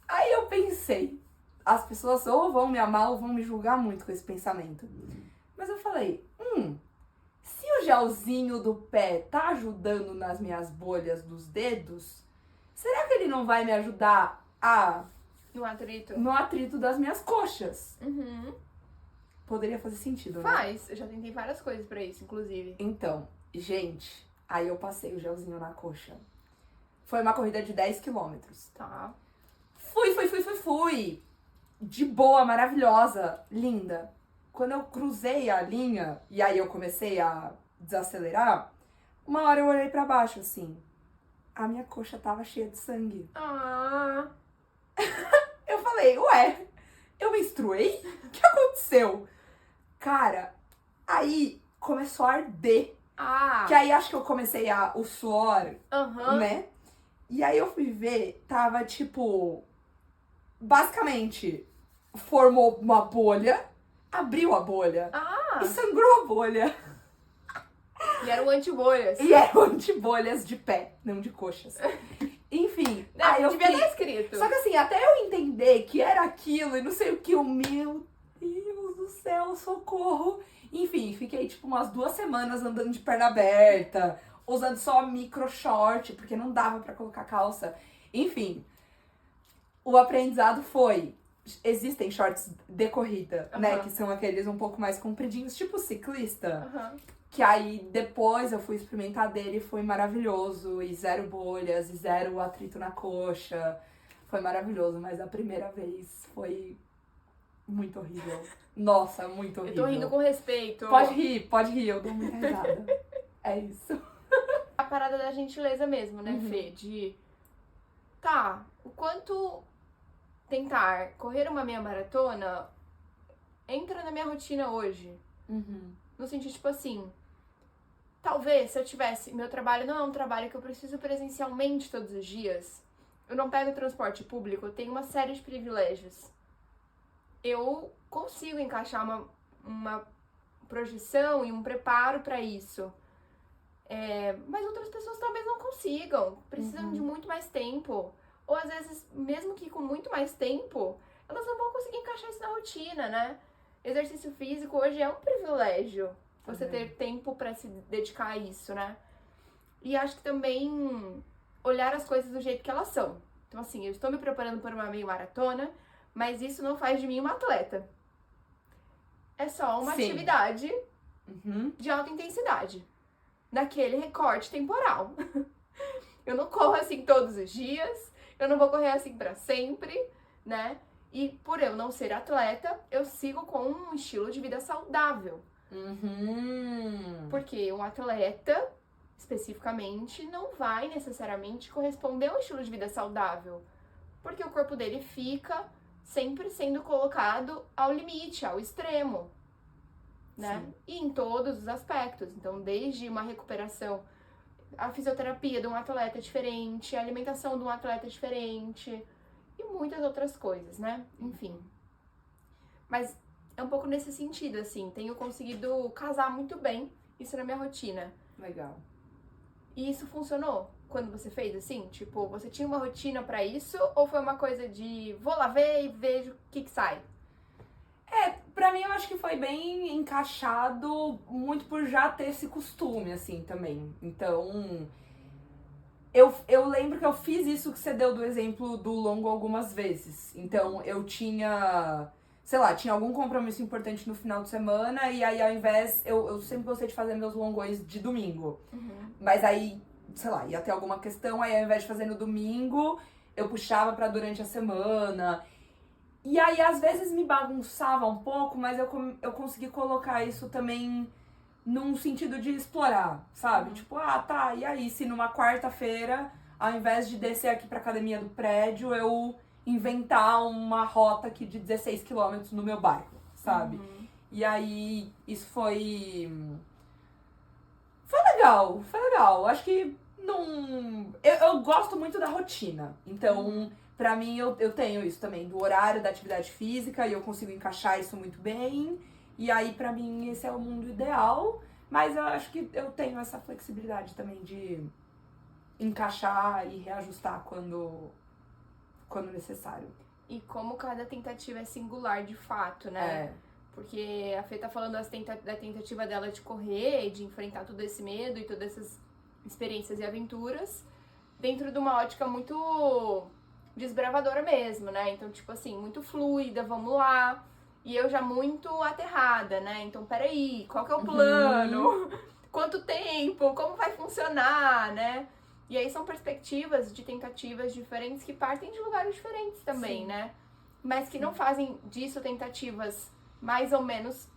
Aí eu pensei, as pessoas ou vão me amar ou vão me julgar muito com esse pensamento. Mas eu falei, se o gelzinho do pé tá ajudando nas minhas bolhas dos dedos, será que ele não vai me ajudar No atrito. das minhas coxas? Uhum. Poderia fazer sentido, né? Faz. Eu já tentei várias coisas pra isso, inclusive. Então, gente, aí eu passei o gelzinho na coxa. Foi uma corrida de 10 quilômetros. Tá. Fui. De boa, maravilhosa, linda. Quando eu cruzei a linha, e aí eu comecei a desacelerar, uma hora eu olhei pra baixo, assim. A minha coxa tava cheia de sangue. Ah. Eu falei, ué, eu menstruei? O que aconteceu? Cara, aí começou a arder. Ah. Que aí acho que eu comecei o suor, Aham. né? E aí eu fui ver, tava tipo... Basicamente, formou uma bolha, abriu a bolha Ah. e sangrou a bolha. E era um anti-bolhas. E eram antibolhas de pé, não de coxas. Enfim, aí eu devia fiquei... estar escrito. Só que assim, até eu entender que era aquilo e não sei o que, meu Deus do céu, socorro. Enfim, fiquei tipo umas 2 semanas andando de perna aberta, usando só micro short, porque não dava pra colocar calça. Enfim, o aprendizado foi... Existem shorts de corrida, né? Que são aqueles um pouco mais compridinhos, tipo ciclista. Aham. Que aí depois eu fui experimentar dele e foi maravilhoso. E 0 bolhas, e 0 atrito na coxa. Foi maravilhoso, mas a primeira vez foi muito horrível. Nossa, muito Eu horrível. tô rindo com respeito. Pode rir, eu dou muita risada. É isso. A parada da gentileza mesmo, né, Fê? De... Tá, o quanto tentar correr uma meia maratona entra na minha rotina hoje. No sentido, tipo assim... Talvez, se eu tivesse... Meu trabalho não é um trabalho que eu preciso presencialmente todos os dias. Eu não pego transporte público, eu tenho uma série de privilégios. Eu consigo encaixar uma projeção e um preparo pra isso. Mas outras pessoas talvez não consigam. Precisam de muito mais tempo. Ou às vezes, mesmo que com muito mais tempo, elas não vão conseguir encaixar isso na rotina, né? Exercício físico hoje é um privilégio. Você ter tempo pra se dedicar a isso, né? E acho que também olhar as coisas do jeito que elas são. Então, assim, eu estou me preparando para uma meia maratona, mas isso não faz de mim uma atleta. É só uma atividade de alta intensidade. Naquele recorte temporal. Eu não corro assim todos os dias, eu não vou correr assim pra sempre, né? E por eu não ser atleta, eu sigo com um estilo de vida saudável. Porque um atleta, especificamente, não vai necessariamente corresponder a um estilo de vida saudável. Porque o corpo dele fica sempre sendo colocado ao limite, ao extremo, né? Sim. E em todos os aspectos. Então, desde uma recuperação, a fisioterapia de um atleta é diferente, a alimentação de um atleta é diferente e muitas outras coisas, né? Enfim. Mas é um pouco nesse sentido, assim. Tenho conseguido casar muito bem isso na minha rotina. Legal. E isso funcionou quando você fez, assim? Tipo, você tinha uma rotina pra isso? Ou foi uma coisa de vou lá ver e vejo o que sai? Pra mim, eu acho que foi bem encaixado, muito por já ter esse costume, assim, também. Então, eu lembro que eu fiz isso que você deu do exemplo do longo algumas vezes. Então, eu tinha, sei lá, tinha algum compromisso importante no final de semana, e aí, ao invés, eu sempre gostei de fazer meus longões de domingo. Mas aí, sei lá, ia ter alguma questão, aí ao invés de fazer no domingo, eu puxava pra durante a semana. E aí, às vezes, me bagunçava um pouco, mas eu consegui colocar isso também num sentido de explorar, sabe? Tipo, tá, e aí, se numa quarta-feira, ao invés de descer aqui pra academia do prédio, eu inventar uma rota aqui de 16 quilômetros no meu bairro, sabe? E aí, isso foi legal, foi legal. Acho que não... Eu gosto muito da rotina, então... Pra mim, eu tenho isso também, do horário da atividade física, e eu consigo encaixar isso muito bem. E aí, pra mim, esse é o mundo ideal. Mas eu acho que eu tenho essa flexibilidade também de encaixar e reajustar quando necessário. E como cada tentativa é singular de fato, né? Porque a Fê tá falando da tentativa dela de correr, de enfrentar todo esse medo e todas essas experiências e aventuras, dentro de uma ótica muito... desbravadora mesmo, né? Então, tipo assim, muito fluida, vamos lá. E eu já muito aterrada, né? Então, peraí, qual que é o plano? Quanto tempo? Como vai funcionar, né? E aí são perspectivas de tentativas diferentes que partem de lugares diferentes também, né? Mas que não fazem disso tentativas mais ou menos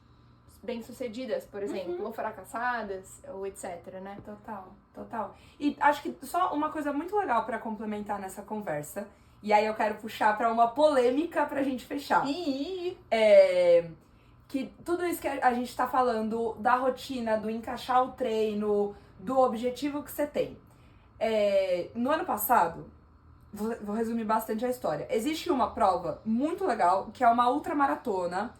bem-sucedidas, por exemplo, ou fracassadas, ou etc, né? Total. E acho que só uma coisa muito legal pra complementar nessa conversa, e aí eu quero puxar pra uma polêmica pra gente fechar. Que tudo isso que a gente tá falando da rotina, do encaixar o treino, do objetivo que você tem. No ano passado, vou resumir bastante a história. Existe uma prova muito legal, que é uma ultramaratona,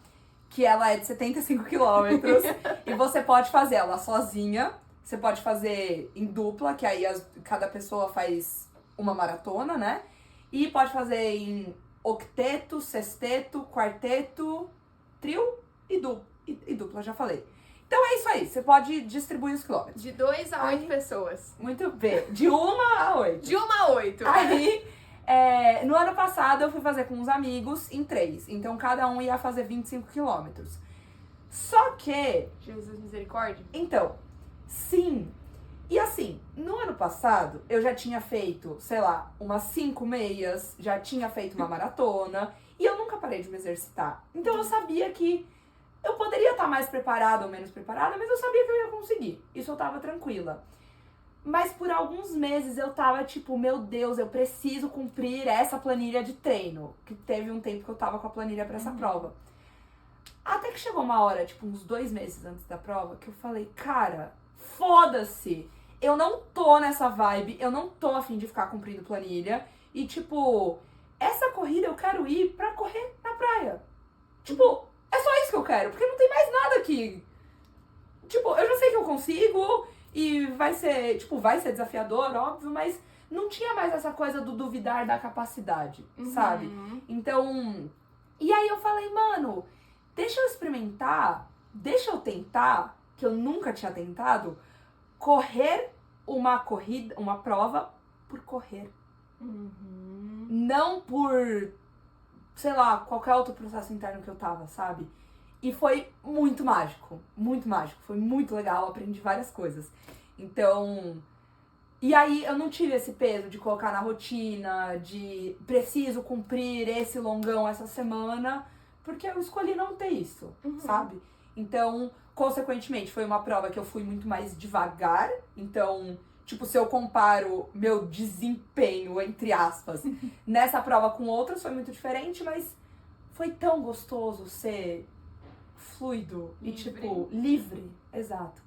que ela é de 75 quilômetros, e você pode fazer ela sozinha, você pode fazer em dupla, que aí cada pessoa faz uma maratona, né? E pode fazer em octeto, sexteto, quarteto, trio e dupla, já falei. Então é isso aí, você pode distribuir os quilômetros. De 2 a 8 pessoas. Muito bem, de 1 a 8. De 1 a 8. Aí, no ano passado eu fui fazer com uns amigos em 3, então cada um ia fazer 25 quilômetros. Só que... Jesus misericórdia. Então, sim... E assim, no ano passado, eu já tinha feito, sei lá, umas 5 meias, já tinha feito uma maratona, e eu nunca parei de me exercitar. Então eu sabia que eu poderia estar mais preparada ou menos preparada, mas eu sabia que eu ia conseguir. Isso eu tava tranquila. Mas por alguns meses eu tava tipo, meu Deus, eu preciso cumprir essa planilha de treino. Que teve um tempo que eu tava com a planilha pra essa prova. Até que chegou uma hora, tipo, uns 2 meses antes da prova, que eu falei, cara, foda-se! Eu não tô nessa vibe, eu não tô a fim de ficar cumprindo planilha. E, tipo, essa corrida eu quero ir pra correr na praia. Tipo, é só isso que eu quero, porque não tem mais nada aqui. Tipo, eu já sei que eu consigo e vai ser desafiador, óbvio, mas não tinha mais essa coisa do duvidar da capacidade, sabe? Então, e aí eu falei, mano, deixa eu experimentar, deixa eu tentar, que eu nunca tinha tentado, correr uma corrida, uma prova por correr. Não por, sei lá, qualquer outro processo interno que eu tava, sabe? E foi muito mágico, foi muito legal, aprendi várias coisas. Então, e aí eu não tive esse peso de colocar na rotina, de preciso cumprir esse longão essa semana, porque eu escolhi não ter isso, sabe? Então, consequentemente, foi uma prova que eu fui muito mais devagar. Então, tipo, se eu comparo meu desempenho, entre aspas, nessa prova com outras, foi muito diferente, mas foi tão gostoso ser fluido e, tipo, livre. Exato.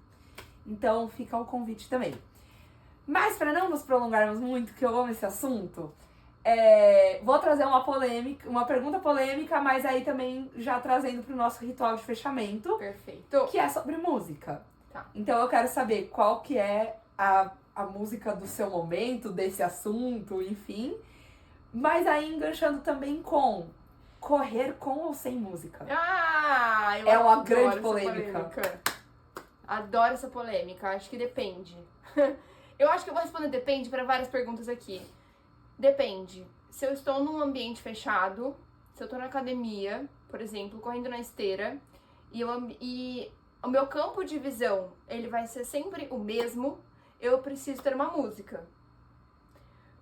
Então, fica o convite também. Mas, para não nos prolongarmos muito, que eu amo esse assunto, vou trazer uma pergunta polêmica, mas aí também já trazendo pro nosso ritual de fechamento. Perfeito. Que é sobre música. Tá. Então eu quero saber qual que é a música do seu momento, desse assunto, enfim. Mas aí enganchando também com correr com ou sem música? Ah, eu É uma adoro grande essa polêmica. Adoro essa polêmica, acho que depende. Eu acho que eu vou responder depende para várias perguntas aqui. Depende. Se eu estou num ambiente fechado, se eu estou na academia, por exemplo, correndo na esteira, e o meu campo de visão, ele vai ser sempre o mesmo, eu preciso ter uma música.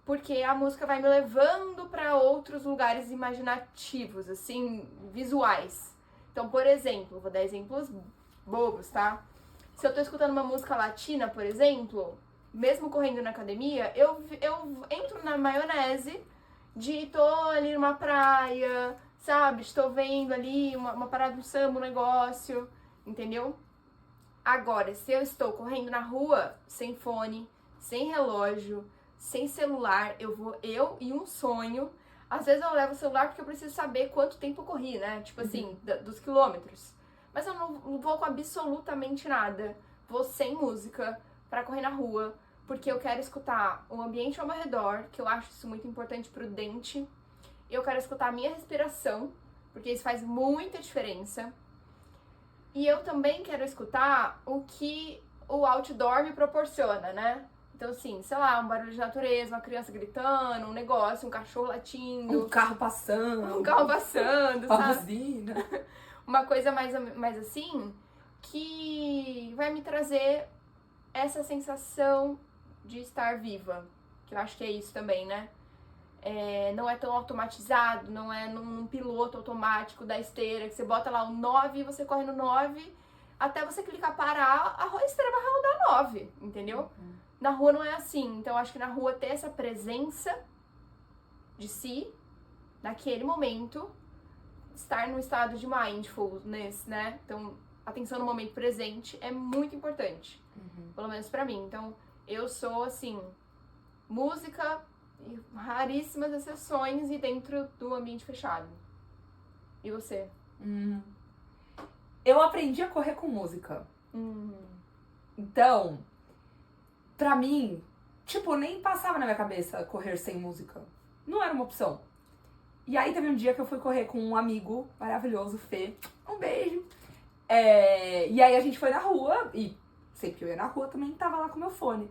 Porque a música vai me levando para outros lugares imaginativos, assim, visuais. Então, por exemplo, vou dar exemplos bobos, tá? Se eu tô escutando uma música latina, por exemplo, mesmo correndo na academia, eu entro na maionese de tô ali numa praia, sabe? Estou vendo ali uma parada do samba, um negócio, entendeu? Agora, se eu estou correndo na rua, sem fone, sem relógio, sem celular, eu e um sonho. Às vezes eu levo o celular porque eu preciso saber quanto tempo eu corri, né? Tipo assim, dos quilômetros. Mas eu não vou com absolutamente nada. Vou sem música pra correr na rua, porque eu quero escutar o ambiente ao meu redor, que eu acho isso muito importante pro dente. Eu quero escutar a minha respiração, porque isso faz muita diferença. E eu também quero escutar o que o outdoor me proporciona, né? Então, assim, sei lá, um barulho de natureza, uma criança gritando, um negócio, um cachorro latindo. Um carro passando. Uma uma sabe? buzina. Uma coisa mais assim, que vai me trazer essa sensação de estar viva. Que eu acho que é isso também, né? Não é tão automatizado, não é num piloto automático da esteira, que você bota lá o 9 e você corre no 9, até você clicar parar, a esteira vai rodar 9, entendeu? Na rua não é assim, então eu acho que na rua ter essa presença de si, naquele momento, estar no estado de mindfulness, né? Então, atenção no momento presente é muito importante, pelo menos pra mim. Então, eu sou, assim, música e raríssimas exceções e dentro do ambiente fechado. E você? Eu aprendi a correr com música. Então, pra mim, tipo, nem passava na minha cabeça correr sem música. Não era uma opção. E aí teve um dia que eu fui correr com um amigo maravilhoso, Fê. Um beijo. E aí a gente foi na rua, e sempre que eu ia na rua também tava lá com meu fone.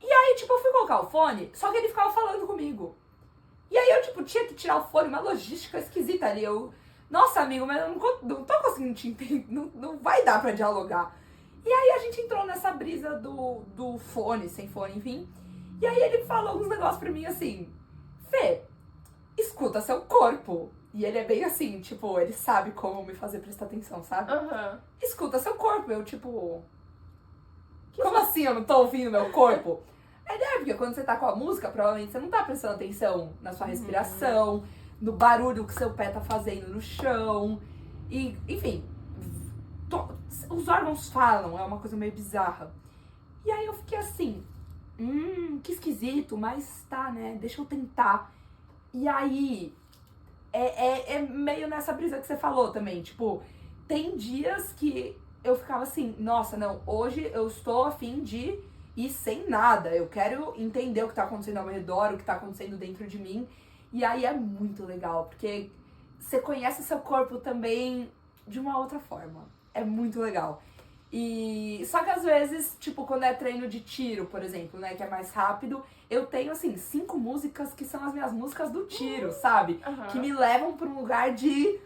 E aí, tipo, eu fui colocar o fone, só que ele ficava falando comigo. E aí eu, tipo, tinha que tirar o fone, uma logística esquisita ali. Nossa, amigo, mas eu não tô conseguindo te entender, não vai dar pra dialogar. E aí a gente entrou nessa brisa do fone, sem fone, enfim. E aí ele falou uns negócios pra mim assim, Fê, escuta seu corpo. E ele é bem assim, tipo, ele sabe como me fazer prestar atenção, sabe? Escuta seu corpo. Eu, tipo, como assim eu não tô ouvindo meu corpo? Porque quando você tá com a música, provavelmente você não tá prestando atenção na sua respiração, no barulho que seu pé tá fazendo no chão. E, enfim, os órgãos falam, é uma coisa meio bizarra. E aí eu fiquei assim, que esquisito, mas tá, né? Deixa eu tentar. E aí, é meio nessa brisa que você falou também, tipo, tem dias que eu ficava assim, nossa, não, hoje eu estou a fim de ir sem nada, eu quero entender o que tá acontecendo ao meu redor, o que tá acontecendo dentro de mim, e aí é muito legal, porque você conhece seu corpo também de uma outra forma, é muito legal. E só que às vezes, tipo, quando é treino de tiro, por exemplo, né, que é mais rápido, eu tenho, assim, 5 músicas que são as minhas músicas do tiro, sabe? Que me levam pra um lugar de...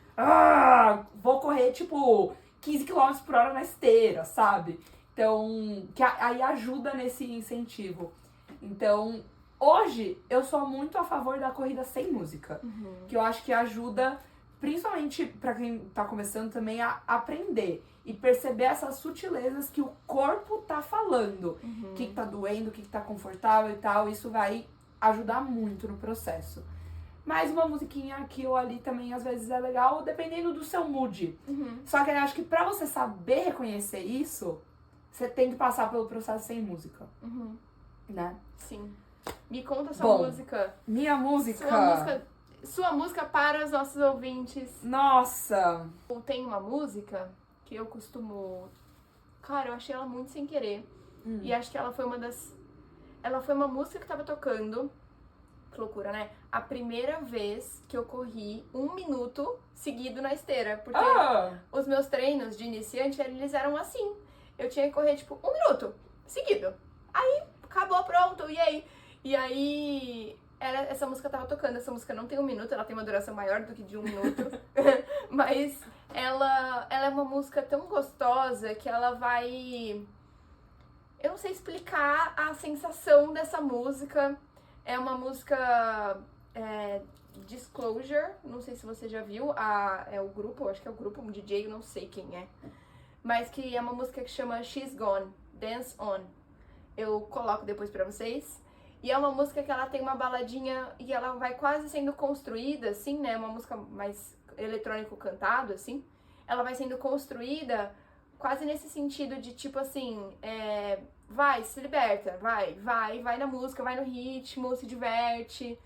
vou correr, tipo, 15 km por hora na esteira, sabe? Então, que aí ajuda nesse incentivo. Então, hoje, eu sou muito a favor da corrida sem música. Que eu acho que ajuda, principalmente pra quem tá começando também, a aprender. E perceber essas sutilezas que o corpo tá falando. O que tá doendo, o que tá confortável e tal. Isso vai ajudar muito no processo. Mas uma musiquinha aqui ou ali também às vezes é legal, dependendo do seu mood. Só que eu acho que pra você saber reconhecer isso, você tem que passar pelo processo sem música. Né? Sim. Me conta sua música. Minha música. Sua música para os nossos ouvintes. Nossa! Tem uma música que eu costumo... Cara, eu achei ela muito sem querer. E acho que ela foi uma música que tava tocando. Que loucura, né? A primeira vez que eu corri 1 minuto seguido na esteira. Porque os meus treinos de iniciante, eles eram assim. Eu tinha que correr, tipo, 1 minuto seguido. Aí, acabou, pronto, e aí? E aí, essa música tava tocando. Essa música não tem 1 minuto, ela tem uma duração maior do que de 1 minuto. Mas ela é uma música tão gostosa que ela vai... Eu não sei explicar a sensação dessa música. É uma música Disclosure, não sei se você já viu, é o grupo, acho que é o grupo, um DJ, eu não sei quem é. Mas que é uma música que chama She's Gone, Dance On. Eu coloco depois pra vocês. E é uma música que ela tem uma baladinha e ela vai quase sendo construída, assim, né? Uma música mais eletrônico cantado, assim. Ela vai sendo construída quase nesse sentido de tipo assim, vai, se liberta, vai na música, vai no ritmo, se diverte.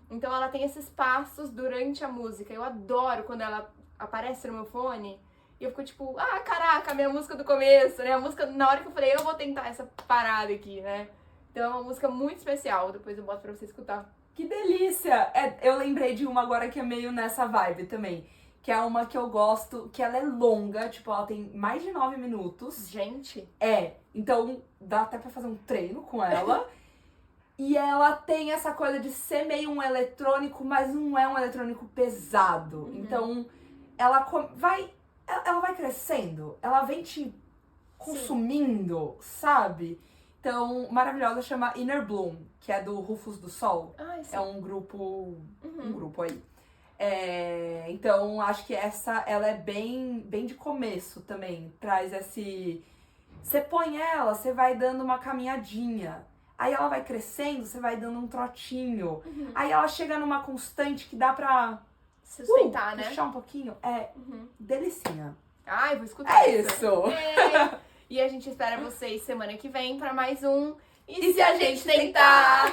Então ela tem esses passos durante a música. Eu adoro quando ela aparece no meu fone e eu fico tipo, ah, caraca, a minha música do começo, né? A música, na hora que eu falei, eu vou tentar essa parada aqui, né? Então é uma música muito especial, depois eu boto pra você escutar. Que delícia! Eu lembrei de uma agora que é meio nessa vibe também. Que é uma que eu gosto, que ela é longa, tipo, ela tem mais de 9 minutos. Gente! Então dá até pra fazer um treino com ela. E ela tem essa coisa de ser meio um eletrônico, mas não é um eletrônico pesado. Então ela vai crescendo, ela vem te consumindo, sabe? Então, maravilhosa, chama Inner Bloom, que é do Rufus do Sol. É um grupo, aí. Então, acho que ela é bem de começo também. Traz esse... Você põe ela, você vai dando uma caminhadinha. Aí ela vai crescendo, você vai dando um trotinho. Aí ela chega numa constante que dá pra... sustentar, né? Puxar um pouquinho. Delicinha. Ai, vou escutar isso! E a gente espera vocês semana que vem pra mais um... E se a gente tentar?